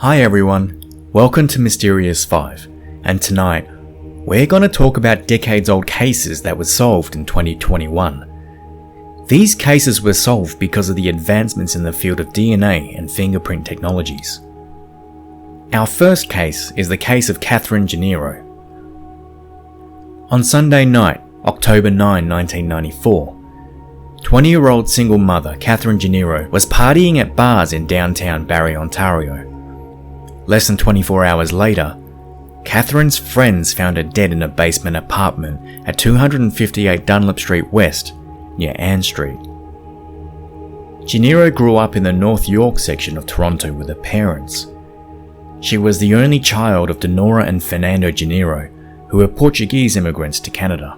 Hi everyone, welcome to Mysterious 5, and tonight we're going to talk about decades-old cases that were solved in 2021. These cases were solved because of the advancements in the field of DNA and fingerprint technologies. Our first case is the case of Katherine Janeiro. On Sunday night, October 9, 1994, 20-year-old single mother Katherine Janeiro was partying at bars in downtown Barrie, Ontario. Less than 24 hours later, Katherine's friends found her dead in a basement apartment at 258 Dunlop Street West, near Ann Street. Janeiro grew up in the North York section of Toronto with her parents. She was the only child of Denora and Fernando Janeiro, who were Portuguese immigrants to Canada.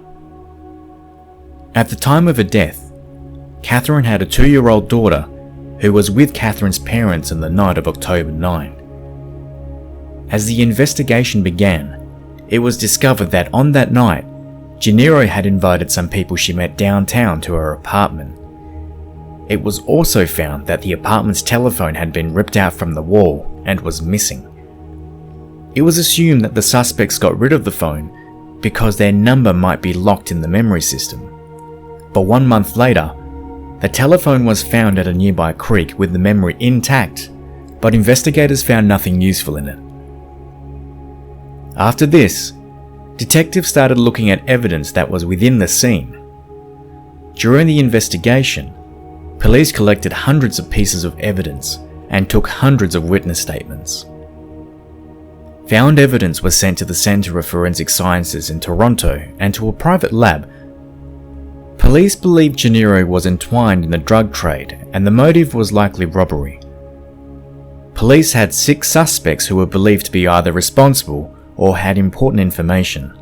At the time of her death, Katherine had a 2-year-old daughter who was with Katherine's parents on the night of October 9. As the investigation began, it was discovered that on that night, Gennaro had invited some people she met downtown to her apartment. It was also found that the apartment's telephone had been ripped out from the wall and was missing. It was assumed that the suspects got rid of the phone because their number might be locked in the memory system. But 1 month later, the telephone was found at a nearby creek with the memory intact, but investigators found nothing useful in it. After this, detectives started looking at evidence that was within the scene. During the investigation, police collected hundreds of pieces of evidence and took hundreds of witness statements. Found evidence was sent to the Centre of Forensic Sciences in Toronto and to a private lab. Police believed Gennaro was entwined in the drug trade and the motive was likely robbery. Police had 6 suspects who were believed to be either responsible or had important information.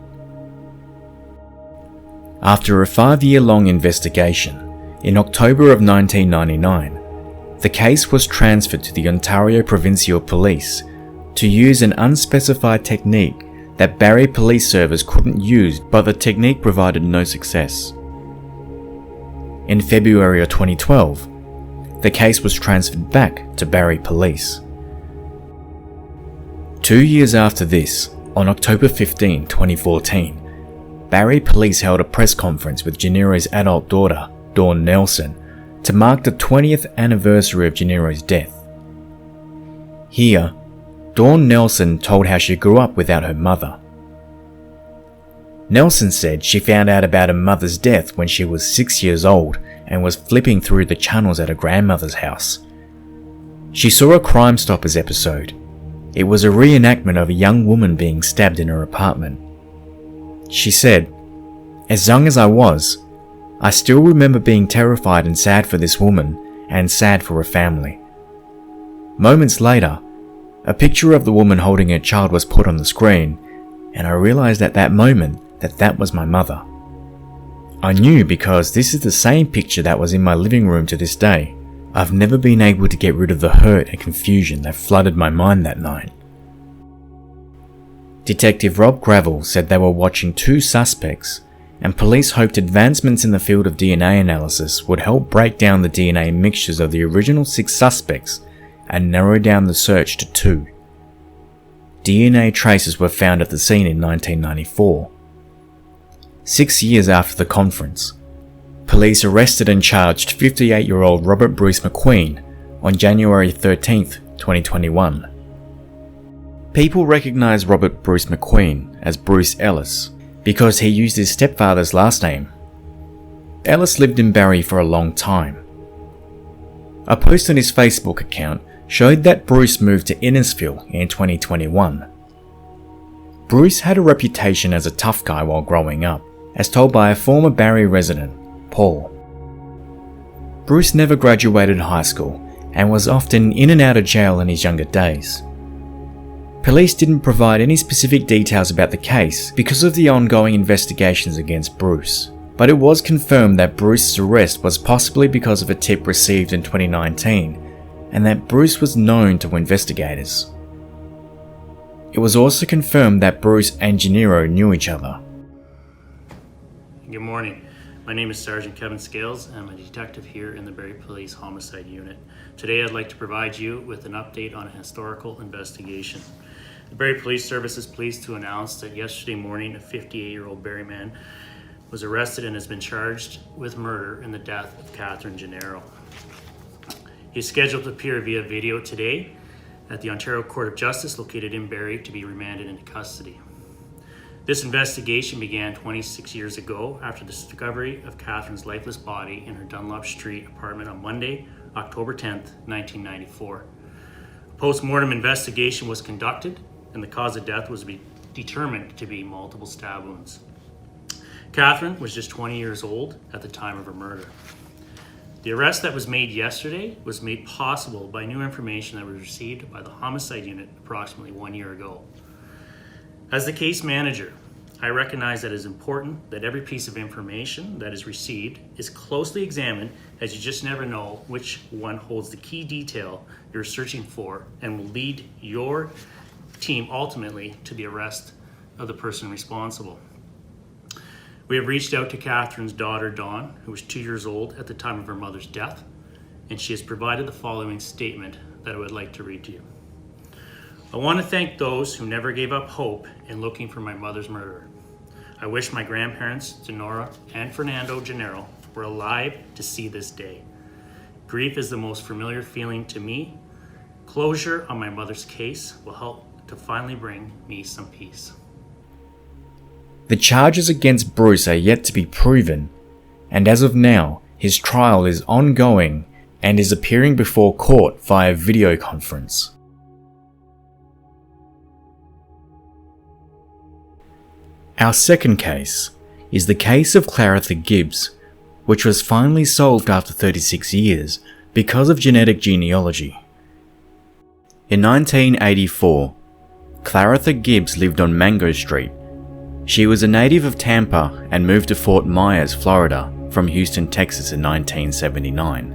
After a 5-year-long investigation, in October of 1999, the case was transferred to the Ontario Provincial Police to use an unspecified technique that Barrie Police Service couldn't use, but the technique provided no success. In February of 2012, the case was transferred back to Barrie Police. 2 years after this, on October 15, 2014, Barrie Police held a press conference with Gennaro's adult daughter, Dawn Nelson, to mark the 20th anniversary of Gennaro's death. Here, Dawn Nelson told how she grew up without her mother. Nelson said she found out about her mother's death when she was 6 years old and was flipping through the channels at her grandmother's house. She saw a Crime Stoppers episode. It was a reenactment of a young woman being stabbed in her apartment. She said, "As young as I was, I still remember being terrified and sad for this woman and sad for her family." Moments later, a picture of the woman holding her child was put on the screen, and I realized at that moment that was my mother. I knew because this is the same picture that was in my living room to this day. I've never been able to get rid of the hurt and confusion that flooded my mind that night. Detective Rob Gravel said they were watching 2 suspects, and police hoped advancements in the field of DNA analysis would help break down the DNA mixtures of the original 6 suspects and narrow down the search to 2. DNA traces were found at the scene in 1994. 6 years after the conference, police arrested and charged 58-year-old Robert Bruce McQueen on January 13, 2021. People recognise Robert Bruce McQueen as Bruce Ellis because he used his stepfather's last name. Ellis lived in Barrie for a long time. A post on his Facebook account showed that Bruce moved to Innisfil in 2021. Bruce had a reputation as a tough guy while growing up, as told by a former Barrie resident, Paul. Bruce never graduated high school and was often in and out of jail in his younger days. Police didn't provide any specific details about the case because of the ongoing investigations against Bruce, but it was confirmed that Bruce's arrest was possibly because of a tip received in 2019 and that Bruce was known to investigators. It was also confirmed that Bruce and Gennaro knew each other. Good morning. My name is Sergeant Kevin Scales. I'm a detective here in the Barrie Police Homicide Unit. Today I'd like to provide you with an update on a historical investigation. The Barrie Police Service is pleased to announce that yesterday morning a 58-year-old Barrie man was arrested and has been charged with murder in the death of Katherine Janeiro. He is scheduled to appear via video today at the Ontario Court of Justice located in Barrie to be remanded into custody. This investigation began 26 years ago after the discovery of Katherine's lifeless body in her Dunlop Street apartment on Monday, October 10th, 1994. A post-mortem investigation was conducted and the cause of death was determined to be multiple stab wounds. Katherine was just 20 years old at the time of her murder. The arrest that was made yesterday was made possible by new information that was received by the Homicide Unit approximately 1 year ago. As the case manager, I recognize that it is important that every piece of information that is received is closely examined, as you just never know which one holds the key detail you're searching for and will lead your team ultimately to the arrest of the person responsible. We have reached out to Katherine's daughter, Dawn, who was 2 years old at the time of her mother's death, and she has provided the following statement that I would like to read to you. I want to thank those who never gave up hope in looking for my mother's murderer. I wish my grandparents, Gennaro and Fernando Gennaro, were alive to see this day. Grief is the most familiar feeling to me. Closure on my mother's case will help to finally bring me some peace. The charges against Bruce are yet to be proven, and as of now, his trial is ongoing and is appearing before court via video conference. Our second case is the case of Claretha Gibbs, which was finally solved after 36 years because of genetic genealogy. In 1984, Claretha Gibbs lived on Mango Street. She was a native of Tampa and moved to Fort Myers, Florida from Houston, Texas in 1979.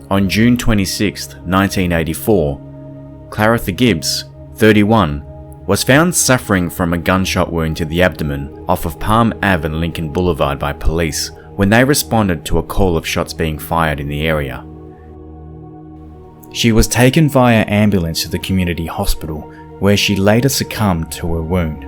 On June 26, 1984, Claretha Gibbs, 31, was found suffering from a gunshot wound to the abdomen off of Palm Ave and Lincoln Boulevard by police when they responded to a call of shots being fired in the area. She was taken via ambulance to the community hospital, where she later succumbed to her wound.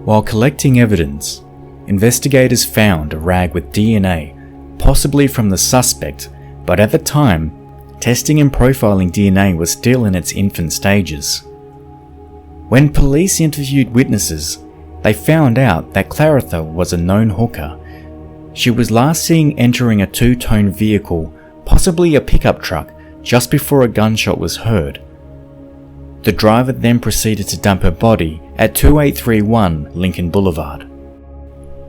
While collecting evidence, investigators found a rag with DNA, possibly from the suspect, but at the time, testing and profiling DNA was still in its infant stages. When police interviewed witnesses, they found out that Claretha was a known hooker. She was last seen entering a two-tone vehicle, possibly a pickup truck, just before a gunshot was heard. The driver then proceeded to dump her body at 2831 Lincoln Boulevard.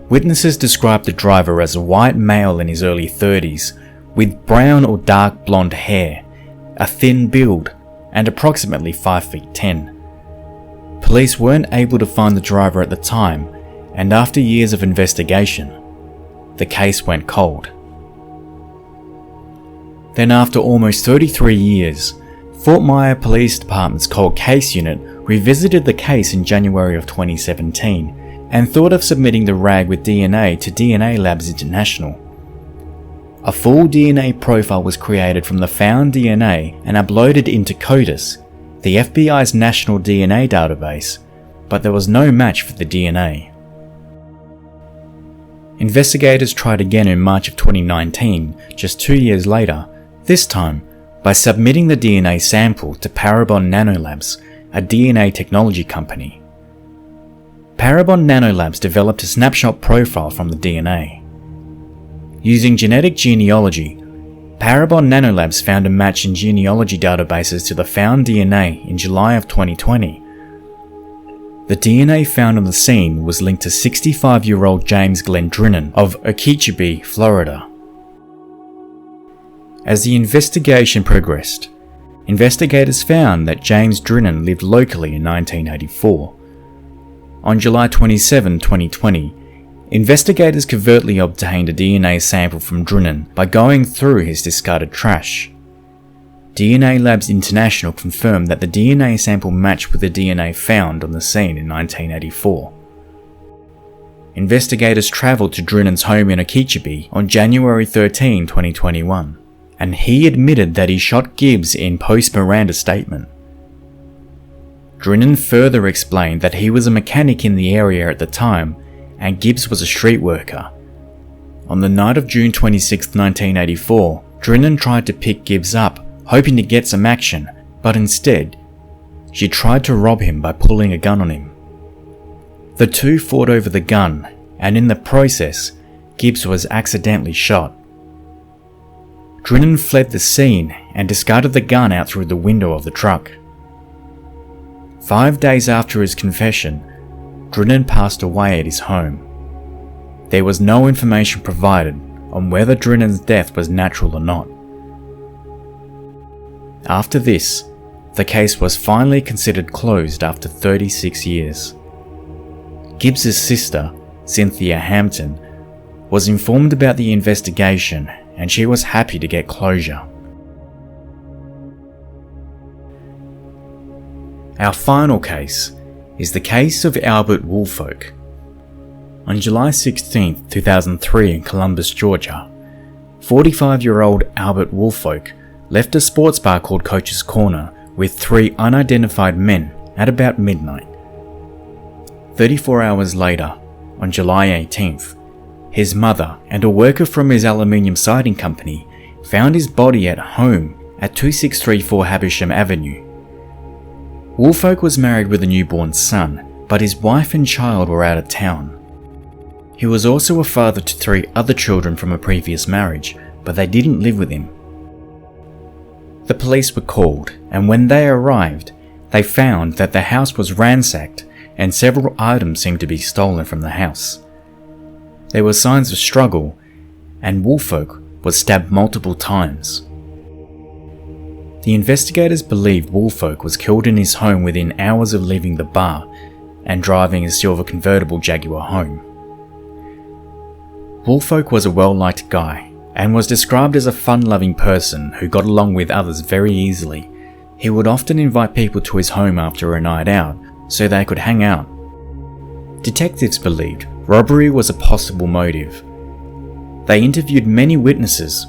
Witnesses described the driver as a white male in his early 30s, with brown or dark blonde hair, a thin build, and approximately 5'10". Police weren't able to find the driver at the time, and after years of investigation, the case went cold. Then after almost 33 years, Fort Myers Police Department's cold case unit revisited the case in January of 2017 and thought of submitting the rag with DNA to DNA Labs International. A full DNA profile was created from the found DNA and uploaded into CODIS, the FBI's national DNA database, but there was no match for the DNA. Investigators tried again in March of 2019, just 2 years later, this time by submitting the DNA sample to Parabon Nanolabs, a DNA technology company. Parabon Nanolabs developed a snapshot profile from the DNA. Using genetic genealogy, Parabon Nanolabs found a match in genealogy databases to the found DNA in July of 2020. The DNA found on the scene was linked to 65-year-old James Glenn Drinnan of Okeechobee, Florida. As the investigation progressed, investigators found that James Drinnan lived locally in 1984. On July 27, 2020, investigators covertly obtained a DNA sample from Drinnan by going through his discarded trash. DNA Labs International confirmed that the DNA sample matched with the DNA found on the scene in 1984. Investigators travelled to Drinnan's home in Okeechobee on January 13, 2021, and he admitted that he shot Gibbs in post-Miranda statement. Drinnen further explained that he was a mechanic in the area at the time and Gibbs was a street worker. On the night of June 26, 1984, Drinnen tried to pick Gibbs up, hoping to get some action, but instead, she tried to rob him by pulling a gun on him. The two fought over the gun, and in the process, Gibbs was accidentally shot. Drinnen fled the scene and discarded the gun out through the window of the truck. 5 days after his confession, Drinnen passed away at his home. There was no information provided on whether Drinnen's death was natural or not. After this, the case was finally considered closed after 36 years. Gibbs's sister, Cynthia Hampton, was informed about the investigation and she was happy to get closure. Our final case is the case of Albert Woolfolk. On July 16, 2003 in Columbus, Georgia, 45-year-old Albert Woolfolk left a sports bar called Coach's Corner with 3 unidentified men at about midnight. 34 hours later, on July 18th, his mother and a worker from his aluminium siding company found his body at home at 2634 Havisham Avenue. Woolfolk was married with a newborn son, but his wife and child were out of town. He was also a father to 3 other children from a previous marriage, but they didn't live with him. The police were called, and when they arrived, they found that the house was ransacked and several items seemed to be stolen from the house. There were signs of struggle, and Woolfolk was stabbed multiple times. The investigators believed Woolfolk was killed in his home within hours of leaving the bar and driving a silver convertible Jaguar home. Woolfolk was a well-liked guy and was described as a fun-loving person who got along with others very easily. He would often invite people to his home after a night out so they could hang out. Detectives believed robbery was a possible motive. They interviewed many witnesses,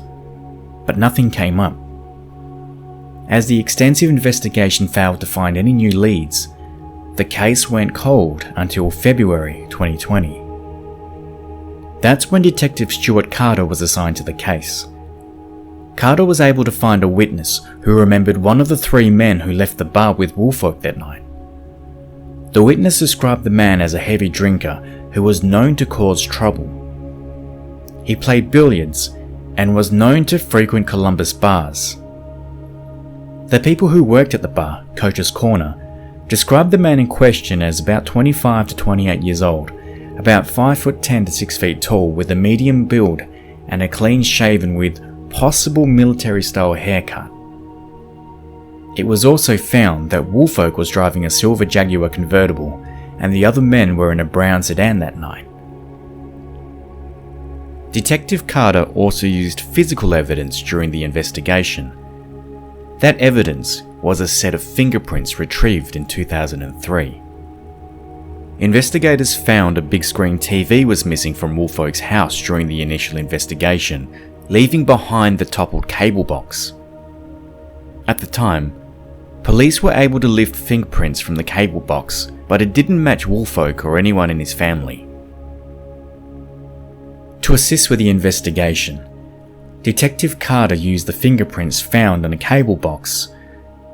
but nothing came up. As the extensive investigation failed to find any new leads, the case went cold until February 2020. That's when Detective Stuart Carter was assigned to the case. Carter was able to find a witness who remembered one of the 3 men who left the bar with Woolfolk that night. The witness described the man as a heavy drinker who was known to cause trouble. He played billiards and was known to frequent Columbus bars. The people who worked at the bar, Coach's Corner, described the man in question as about 25 to 28 years old, about 5'10" to 6 feet tall with a medium build and a clean shaven with possible military style haircut. It was also found that Woolfolk was driving a silver Jaguar convertible and the other men were in a brown sedan that night. Detective Carter also used physical evidence during the investigation. That evidence was a set of fingerprints retrieved in 2003. Investigators found a big screen TV was missing from Woolfolk's house during the initial investigation, leaving behind the toppled cable box. At the time, police were able to lift fingerprints from the cable box, but it didn't match Woolfolk or anyone in his family. To assist with the investigation, Detective Carter used the fingerprints found on a cable box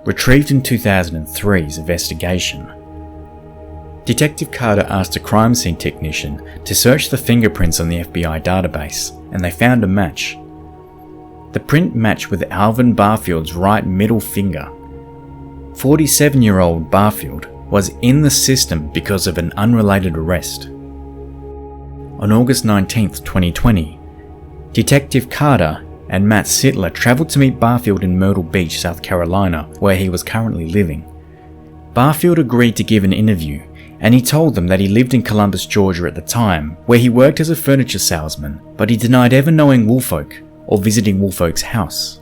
retrieved in 2003's investigation. Detective Carter asked a crime scene technician to search the fingerprints on the FBI database, and they found a match. The print matched with Alvin Barfield's right middle finger. 47-year-old Barfield was in the system because of an unrelated arrest. On August 19, 2020, Detective Carter and Matt Sittler travelled to meet Barfield in Myrtle Beach, South Carolina, where he was currently living. Barfield agreed to give an interview, and he told them that he lived in Columbus, Georgia at the time, where he worked as a furniture salesman, but he denied ever knowing Woolfolk or visiting Woolfolk's house.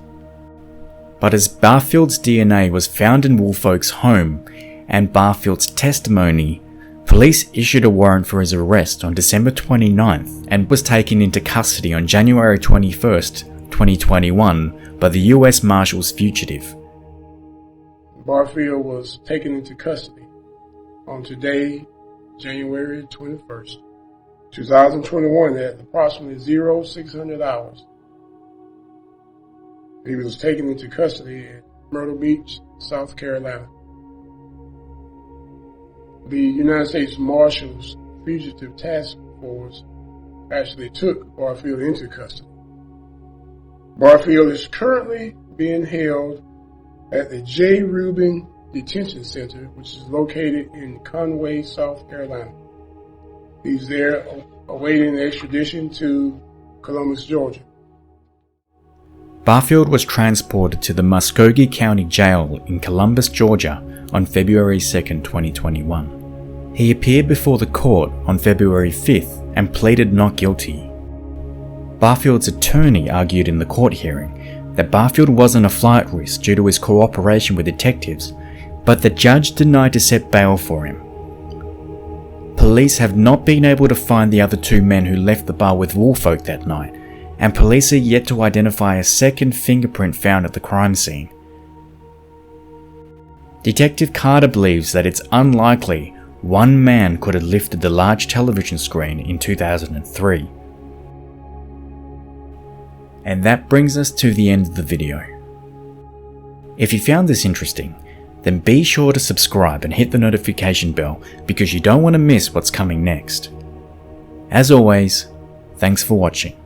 But as Barfield's DNA was found in Woolfolk's home and Barfield's testimony, police issued a warrant for his arrest on December 29th and was taken into custody on January 21st, 2021 by the US Marshal's fugitive. Barfield was taken into custody on today, January 21st, 2021 at approximately 0600 hours. He was taken into custody at Myrtle Beach, South Carolina. The United States Marshal's Fugitive Task Force actually took Barfield into custody. Barfield is currently being held at the J. Rubin Detention Center, which is located in Conway, South Carolina. He's there awaiting extradition to Columbus, Georgia. Barfield was transported to the Muskogee County Jail in Columbus, Georgia on February 2, 2021. He appeared before the court on February 5th and pleaded not guilty. Barfield's attorney argued in the court hearing that Barfield wasn't a flight risk due to his cooperation with detectives, but the judge denied to set bail for him. Police have not been able to find the other two men who left the bar with Woolfolk that night, and police are yet to identify a second fingerprint found at the crime scene. Detective Carter believes that it's unlikely one man could have lifted the large television screen in 2003. And that brings us to the end of the video. If you found this interesting, then be sure to subscribe and hit the notification bell because you don't want to miss what's coming next. As always, thanks for watching.